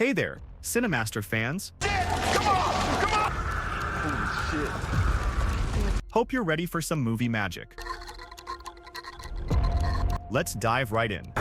Hey there, Cinemaster fans! Come on! Come on! Holy shit. Hope you're ready for some movie magic. Let's dive right in.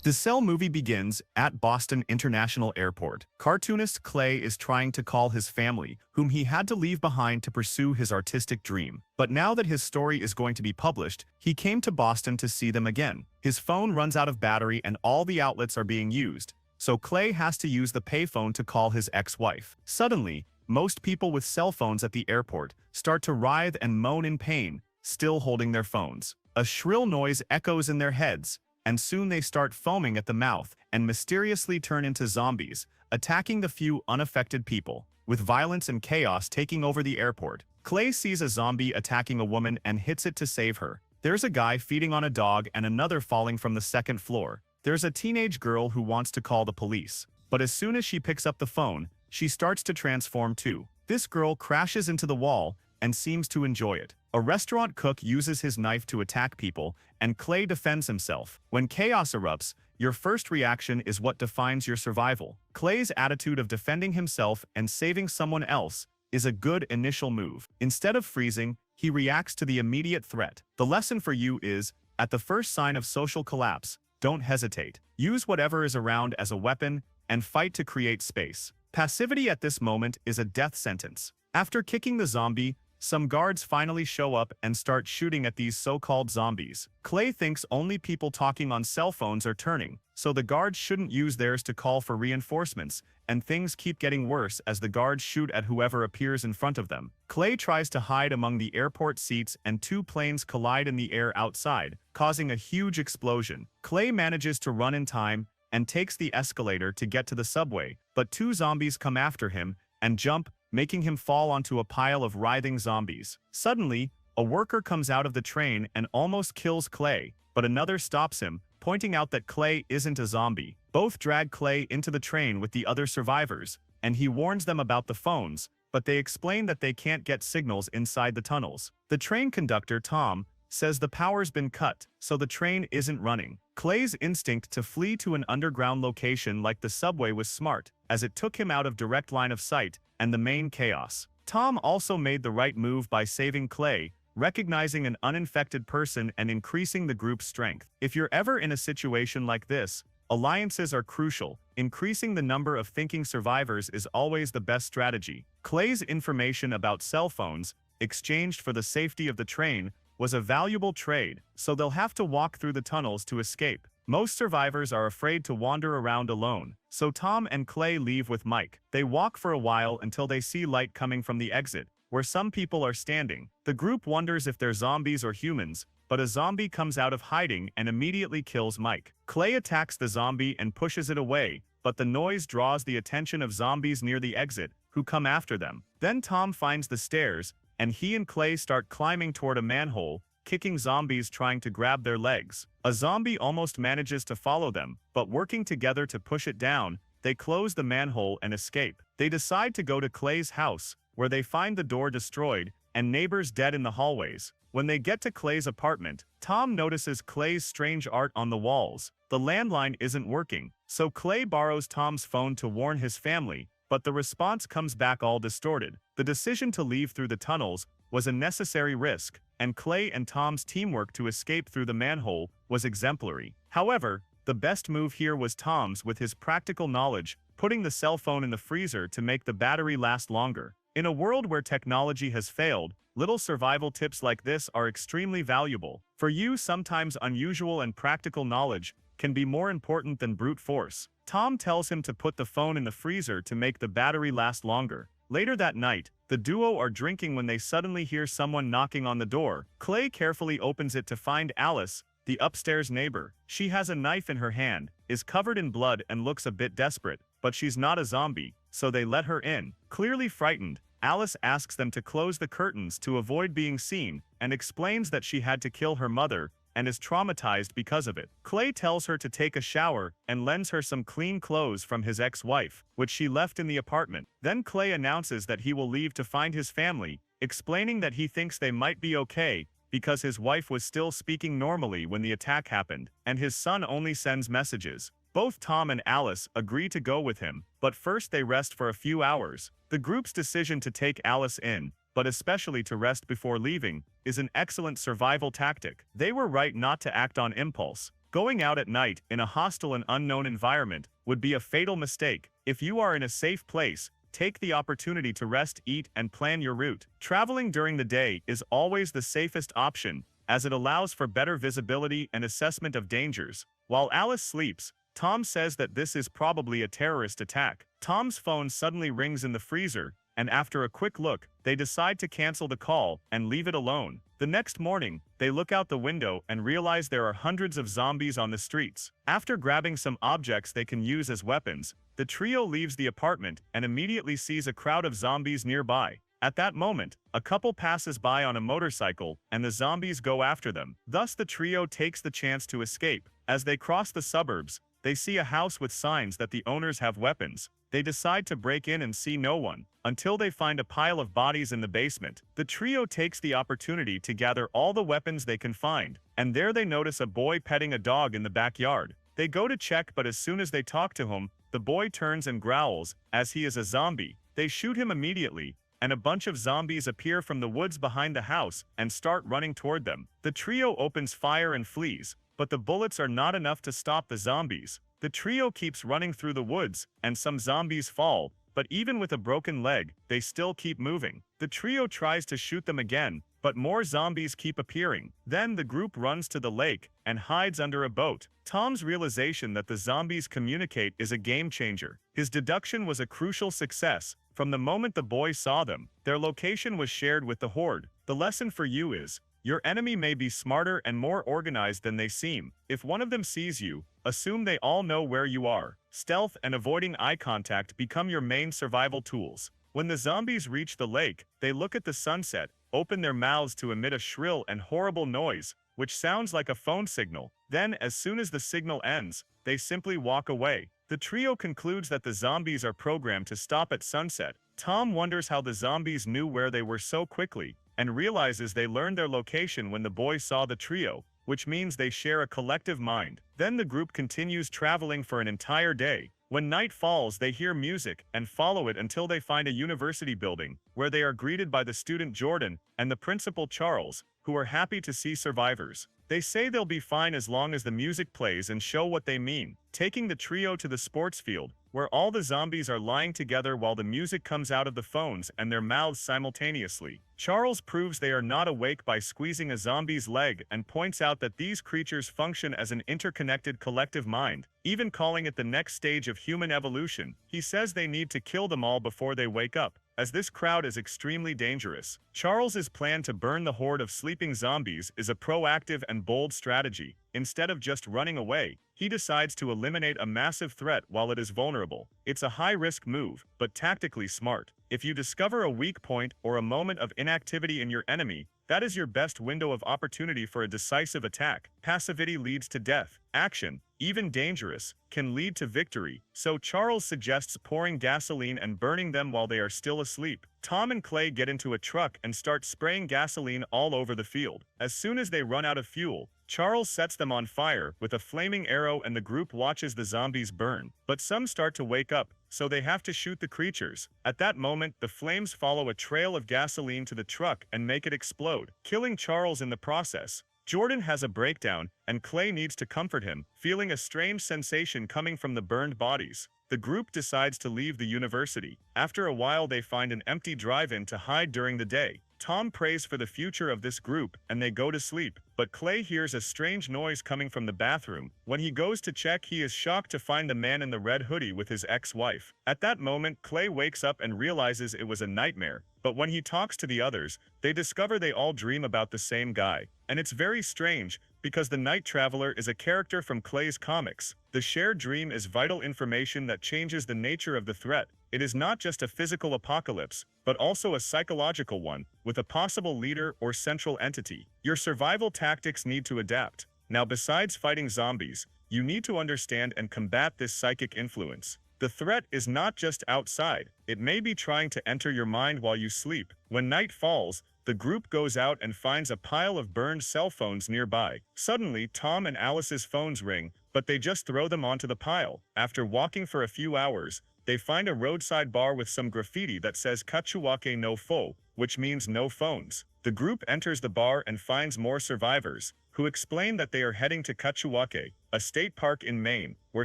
The Cell movie begins at Boston International Airport. Cartoonist Clay is trying to call his family, whom he had to leave behind to pursue his artistic dream. But now that his story is going to be published, he came to Boston to see them again. His phone runs out of battery and all the outlets are being used, so Clay has to use the payphone to call his ex-wife. Suddenly, most people with cell phones at the airport start to writhe and moan in pain, still holding their phones. A shrill noise echoes in their heads, and soon they start foaming at the mouth and mysteriously turn into zombies, attacking the few unaffected people, with violence and chaos taking over the airport. Clay sees a zombie attacking a woman and hits it to save her. There's a guy feeding on a dog and another falling from the second floor. There's a teenage girl who wants to call the police, but as soon as she picks up the phone, she starts to transform too. This girl crashes into the wall and seems to enjoy it. A restaurant cook uses his knife to attack people, and Clay defends himself. When chaos erupts, your first reaction is what defines your survival. Clay's attitude of defending himself and saving someone else is a good initial move. Instead of freezing, he reacts to the immediate threat. The lesson for you is, at the first sign of social collapse, don't hesitate. Use whatever is around as a weapon and fight to create space. Passivity at this moment is a death sentence. After kicking the zombie, some guards finally show up and start shooting at these so-called zombies. Clay thinks only people talking on cell phones are turning, so the guards shouldn't use theirs to call for reinforcements, and things keep getting worse as the guards shoot at whoever appears in front of them. Clay tries to hide among the airport seats and two planes collide in the air outside, causing a huge explosion. Clay manages to run in time and takes the escalator to get to the subway, but two zombies come after him and jump, making him fall onto a pile of writhing zombies. Suddenly, a worker comes out of the train and almost kills Clay, but another stops him, pointing out that Clay isn't a zombie. Both drag Clay into the train with the other survivors, and he warns them about the phones, but they explain that they can't get signals inside the tunnels. The train conductor, Tom, says the power's been cut, so the train isn't running. Clay's instinct to flee to an underground location like the subway was smart, as it took him out of direct line of sight and the main chaos. Tom also made the right move by saving Clay, recognizing an uninfected person and increasing the group's strength. If you're ever in a situation like this, alliances are crucial. Increasing the number of thinking survivors is always the best strategy. Clay's information about cell phones, exchanged for the safety of the train, was a valuable trade, so they'll have to walk through the tunnels to escape. Most survivors are afraid to wander around alone, so Tom and Clay leave with Mike. They walk for a while until they see light coming from the exit, where some people are standing. The group wonders if they're zombies or humans, but a zombie comes out of hiding and immediately kills Mike. Clay attacks the zombie and pushes it away, but the noise draws the attention of zombies near the exit, who come after them. Then Tom finds the stairs, and he and Clay start climbing toward a manhole, kicking zombies trying to grab their legs. A zombie almost manages to follow them, but working together to push it down, they close the manhole and escape. They decide to go to Clay's house, where they find the door destroyed and neighbors dead in the hallways. When they get to Clay's apartment, Tom notices Clay's strange art on the walls. The landline isn't working, so Clay borrows Tom's phone to warn his family, but the response comes back all distorted. The decision to leave through the tunnels was a necessary risk, and Clay and Tom's teamwork to escape through the manhole was exemplary. However, the best move here was Tom's with his practical knowledge, putting the cell phone in the freezer to make the battery last longer. In a world where technology has failed, little survival tips like this are extremely valuable. For you, sometimes unusual and practical knowledge can be more important than brute force. Tom tells him to put the phone in the freezer to make the battery last longer. Later that night, the duo are drinking when they suddenly hear someone knocking on the door. Clay carefully opens it to find Alice, the upstairs neighbor. She has a knife in her hand, is covered in blood and looks a bit desperate, but she's not a zombie, so they let her in. Clearly frightened, Alice asks them to close the curtains to avoid being seen and explains that she had to kill her mother and is traumatized because of it. Clay tells her to take a shower and lends her some clean clothes from his ex-wife, which she left in the apartment. Then Clay announces that he will leave to find his family, explaining that he thinks they might be okay because his wife was still speaking normally when the attack happened, and his son only sends messages. Both Tom and Alice agree to go with him, but first they rest for a few hours. The group's decision to take Alice in, but especially to rest before leaving, is an excellent survival tactic. They were right not to act on impulse. Going out at night in a hostile and unknown environment would be a fatal mistake. If you are in a safe place, take the opportunity to rest, eat, and plan your route. Traveling during the day is always the safest option, as it allows for better visibility and assessment of dangers. While Alice sleeps, Tom says that this is probably a terrorist attack. Tom's phone suddenly rings in the freezer, and after a quick look, they decide to cancel the call and leave it alone. The next morning, they look out the window and realize there are hundreds of zombies on the streets. After grabbing some objects they can use as weapons, the trio leaves the apartment and immediately sees a crowd of zombies nearby. At that moment, a couple passes by on a motorcycle, and the zombies go after them. Thus the trio takes the chance to escape. As they cross the suburbs, they see a house with signs that the owners have weapons. They decide to break in and see no one, until they find a pile of bodies in the basement. The trio takes the opportunity to gather all the weapons they can find, and there they notice a boy petting a dog in the backyard. They go to check, but as soon as they talk to him, the boy turns and growls, as he is a zombie. They shoot him immediately, and a bunch of zombies appear from the woods behind the house and start running toward them. The trio opens fire and flees, but the bullets are not enough to stop the zombies. The trio keeps running through the woods, and some zombies fall, but even with a broken leg, they still keep moving. The trio tries to shoot them again, but more zombies keep appearing. Then the group runs to the lake and hides under a boat. Tom's realization that the zombies communicate is a game changer. His deduction was a crucial success. From the moment the boy saw them, their location was shared with the horde. The lesson for you is, your enemy may be smarter and more organized than they seem. If one of them sees you, assume they all know where you are. Stealth and avoiding eye contact become your main survival tools. When the zombies reach the lake, they look at the sunset, open their mouths to emit a shrill and horrible noise, which sounds like a phone signal. Then, as soon as the signal ends, they simply walk away. The trio concludes that the zombies are programmed to stop at sunset. Tom wonders how the zombies knew where they were so quickly, and realizes they learned their location when the boy saw the trio, which means they share a collective mind. Then the group continues traveling for an entire day. When night falls, they hear music and follow it until they find a university building, where they are greeted by the student Jordan and the principal Charles, who are happy to see survivors. They say they'll be fine as long as the music plays and show what they mean, taking the trio to the sports field, where all the zombies are lying together while the music comes out of the phones and their mouths simultaneously. Charles proves they are not awake by squeezing a zombie's leg and points out that these creatures function as an interconnected collective mind, even calling it the next stage of human evolution. He says they need to kill them all before they wake up, as this crowd is extremely dangerous. Charles's plan to burn the horde of sleeping zombies is a proactive and bold strategy. Instead of just running away, he decides to eliminate a massive threat while it is vulnerable. It's a high-risk move, but tactically smart. If you discover a weak point or a moment of inactivity in your enemy, that is your best window of opportunity for a decisive attack. Passivity leads to death. Action, even dangerous, can lead to victory, so Charles suggests pouring gasoline and burning them while they are still asleep. Tom and Clay get into a truck and start spraying gasoline all over the field. As soon as they run out of fuel, Charles sets them on fire with a flaming arrow and the group watches the zombies burn. But some start to wake up, so they have to shoot the creatures. At that moment, the flames follow a trail of gasoline to the truck and make it explode, killing Charles in the process. Jordan has a breakdown, and Clay needs to comfort him, feeling a strange sensation coming from the burned bodies. The group decides to leave the university. After a while, they find an empty drive-in to hide during the day. Tom prays for the future of this group, and they go to sleep. But Clay hears a strange noise coming from the bathroom. When he goes to check, he is shocked to find the man in the red hoodie with his ex-wife. At that moment, Clay wakes up and realizes it was a nightmare. But when he talks to the others, they discover they all dream about the same guy. And it's very strange, because the Night Traveler is a character from Clay's comics. The shared dream is vital information that changes the nature of the threat. It is not just a physical apocalypse, but also a psychological one, with a possible leader or central entity. Your survival tactics need to adapt. Now, besides fighting zombies, you need to understand and combat this psychic influence. The threat is not just outside, it may be trying to enter your mind while you sleep. When night falls, the group goes out and finds a pile of burned cell phones nearby. Suddenly, Tom and Alice's phones ring, but they just throw them onto the pile. After walking for a few hours, they find a roadside bar with some graffiti that says Kachuwake no Fo, which means no phones. The group enters the bar and finds more survivors, who explain that they are heading to Kachuwake, a state park in Maine, where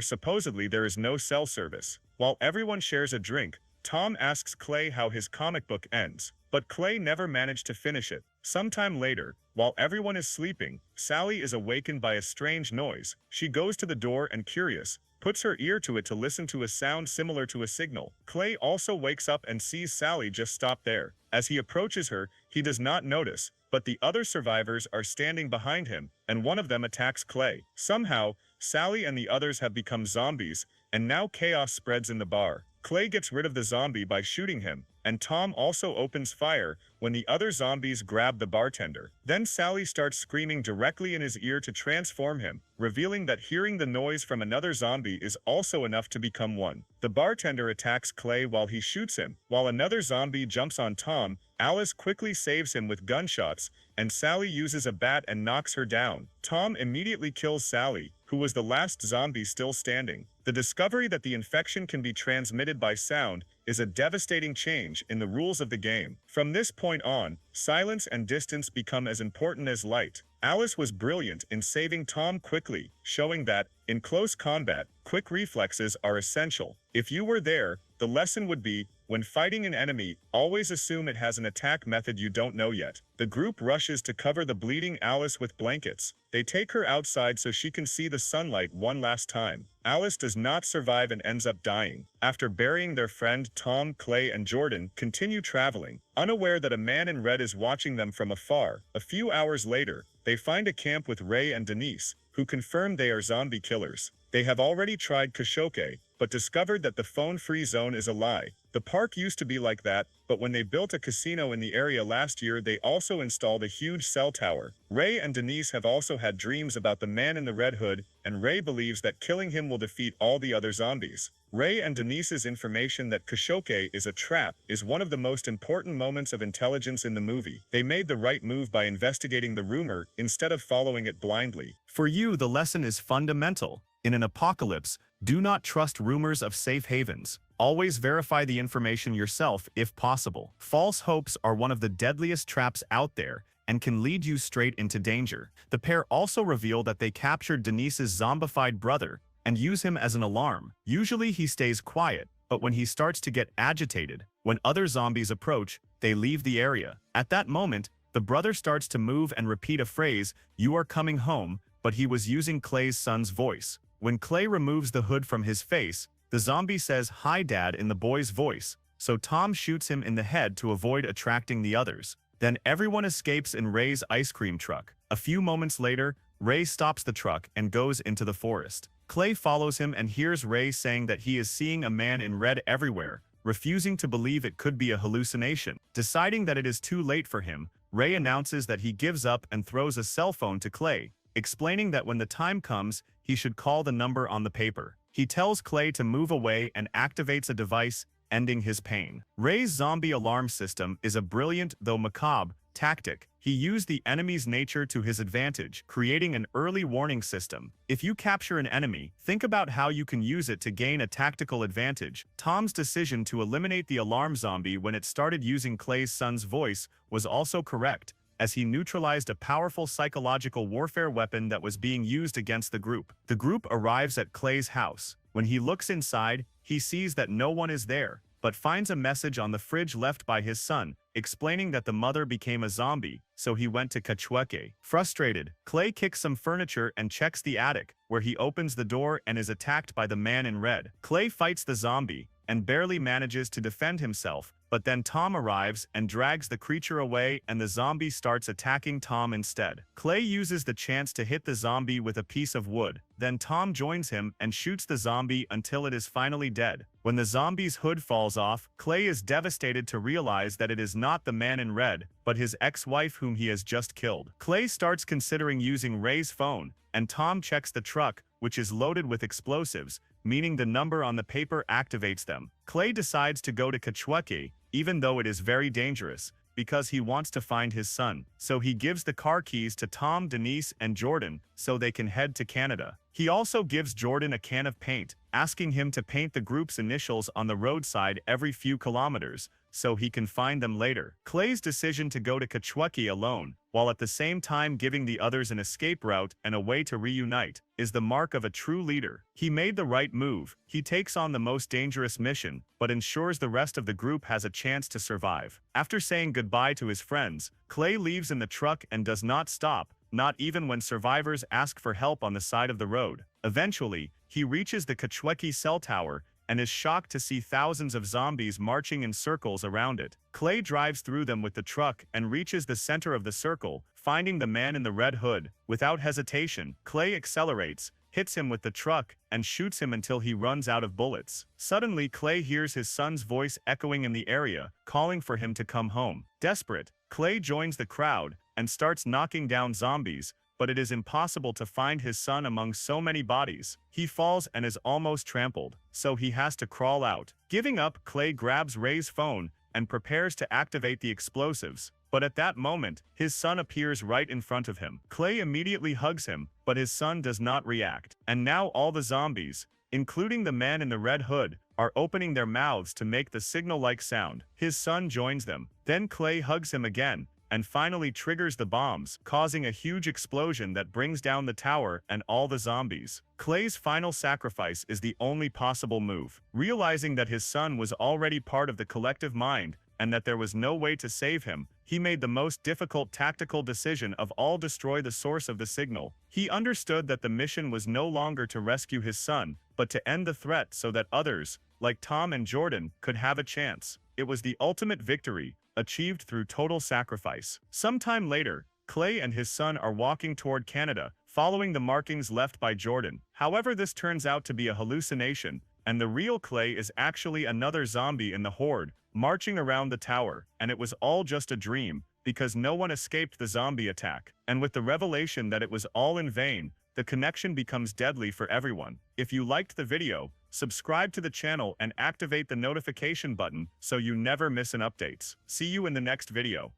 supposedly there is no cell service. While everyone shares a drink, Tom asks Clay how his comic book ends, but Clay never managed to finish it. Sometime later, while everyone is sleeping, Sally is awakened by a strange noise. She goes to the door and, curious, puts her ear to it to listen to a sound similar to a signal. Clay also wakes up and sees Sally just stop there. As he approaches her, he does not notice, but the other survivors are standing behind him, and one of them attacks Clay. Somehow, Sally and the others have become zombies, and now chaos spreads in the bar. Clay gets rid of the zombie by shooting him, and Tom also opens fire when the other zombies grab the bartender. Then Sally starts screaming directly in his ear to transform him, revealing that hearing the noise from another zombie is also enough to become one. The bartender attacks Clay while he shoots him. While another zombie jumps on Tom, Alice quickly saves him with gunshots, and Sally uses a bat and knocks her down. Tom immediately kills Sally, who was the last zombie still standing. The discovery that the infection can be transmitted by sound is a devastating change in the rules of the game. From this point on, silence and distance become as important as light. Alice was brilliant in saving Tom quickly, showing that, in close combat, quick reflexes are essential. If you were there, the lesson would be, when fighting an enemy, always assume it has an attack method you don't know yet. The group rushes to cover the bleeding Alice with blankets. They take her outside so she can see the sunlight one last time. Alice does not survive and ends up dying. After burying their friend, Tom, Clay, and Jordan continue traveling, unaware that a man in red is watching them from afar. A few hours later, they find a camp with Ray and Denise, who confirm they are zombie killers. They have already tried Kashoke, but discovered that the phone-free zone is a lie. The park used to be like that, but when they built a casino in the area last year, they also installed a huge cell tower. Ray and Denise have also had dreams about the man in the red hood, and Ray believes that killing him will defeat all the other zombies. Ray and Denise's information that Kashoke is a trap is one of the most important moments of intelligence in the movie. They made the right move by investigating the rumor instead of following it blindly. For you, the lesson is fundamental. In an apocalypse, do not trust rumors of safe havens. Always verify the information yourself if possible. False hopes are one of the deadliest traps out there and can lead you straight into danger. The pair also reveal that they captured Denise's zombified brother and use him as an alarm. Usually he stays quiet, but when he starts to get agitated, when other zombies approach, they leave the area. At that moment, the brother starts to move and repeat a phrase, "You are coming home," but he was using Clay's son's voice. When Clay removes the hood from his face, the zombie says, "Hi, Dad," in the boy's voice, so Tom shoots him in the head to avoid attracting the others. Then everyone escapes in Ray's ice cream truck. A few moments later, Ray stops the truck and goes into the forest. Clay follows him and hears Ray saying that he is seeing a man in red everywhere, refusing to believe it could be a hallucination. Deciding that it is too late for him, Ray announces that he gives up and throws a cell phone to Clay, explaining that when the time comes, he should call the number on the paper. He tells Clay to move away and activates a device, ending his pain. Ray's zombie alarm system is a brilliant, though macabre, tactic. He used the enemy's nature to his advantage, creating an early warning system. If you capture an enemy, think about how you can use it to gain a tactical advantage. Tom's decision to eliminate the alarm zombie when it started using Clay's son's voice was also correct, as he neutralized a powerful psychological warfare weapon that was being used against the group. The group arrives at Clay's house. When he looks inside, he sees that no one is there, but finds a message on the fridge left by his son, explaining that the mother became a zombie, so he went to Kachueke. Frustrated, Clay kicks some furniture and checks the attic, where he opens the door and is attacked by the man in red. Clay fights the zombie, and barely manages to defend himself, but then Tom arrives and drags the creature away and the zombie starts attacking Tom instead. Clay uses the chance to hit the zombie with a piece of wood. Then Tom joins him and shoots the zombie until it is finally dead. When the zombie's hood falls off, Clay is devastated to realize that it is not the man in red, but his ex-wife whom he has just killed. Clay starts considering using Ray's phone, and Tom checks the truck, which is loaded with explosives, meaning the number on the paper activates them. Clay decides to go to Kachueki, even though it is very dangerous, because he wants to find his son. So he gives the car keys to Tom, Denise, and Jordan so they can head to Canada. He also gives Jordan a can of paint, asking him to paint the group's initials on the roadside every few kilometers, so he can find them later. Clay's decision to go to Kachueki alone, while at the same time giving the others an escape route and a way to reunite, is the mark of a true leader. He made the right move. He takes on the most dangerous mission, but ensures the rest of the group has a chance to survive. After saying goodbye to his friends, Clay leaves in the truck and does not stop, not even when survivors ask for help on the side of the road. Eventually, he reaches the Kachueki cell tower and is shocked to see thousands of zombies marching in circles around it. Clay drives through them with the truck and reaches the center of the circle, finding the man in the red hood. Without hesitation, Clay accelerates, hits him with the truck, and shoots him until he runs out of bullets. Suddenly, Clay hears his son's voice echoing in the area, calling for him to come home. Desperate, Clay joins the crowd and starts knocking down zombies, but it is impossible to find his son among so many bodies. He falls and is almost trampled, so he has to crawl out. Giving up, Clay grabs Ray's phone and prepares to activate the explosives. But at that moment, his son appears right in front of him. Clay immediately hugs him, but his son does not react. And now all the zombies, including the man in the red hood, are opening their mouths to make the signal-like sound. His son joins them. Then Clay hugs him again, and finally triggers the bombs, causing a huge explosion that brings down the tower and all the zombies. Clay's final sacrifice is the only possible move. Realizing that his son was already part of the collective mind, and that there was no way to save him, he made the most difficult tactical decision of all: destroy the source of the signal. He understood that the mission was no longer to rescue his son, but to end the threat so that others, like Tom and Jordan, could have a chance. It was the ultimate victory, achieved through total sacrifice. Sometime later, Clay and his son are walking toward Canada, following the markings left by Jordan. However, this turns out to be a hallucination, and the real Clay is actually another zombie in the horde, marching around the tower, and it was all just a dream, because no one escaped the zombie attack. And with the revelation that it was all in vain, the connection becomes deadly for everyone. If you liked the video, subscribe to the channel and activate the notification button so you never miss an updates. See you in the next video.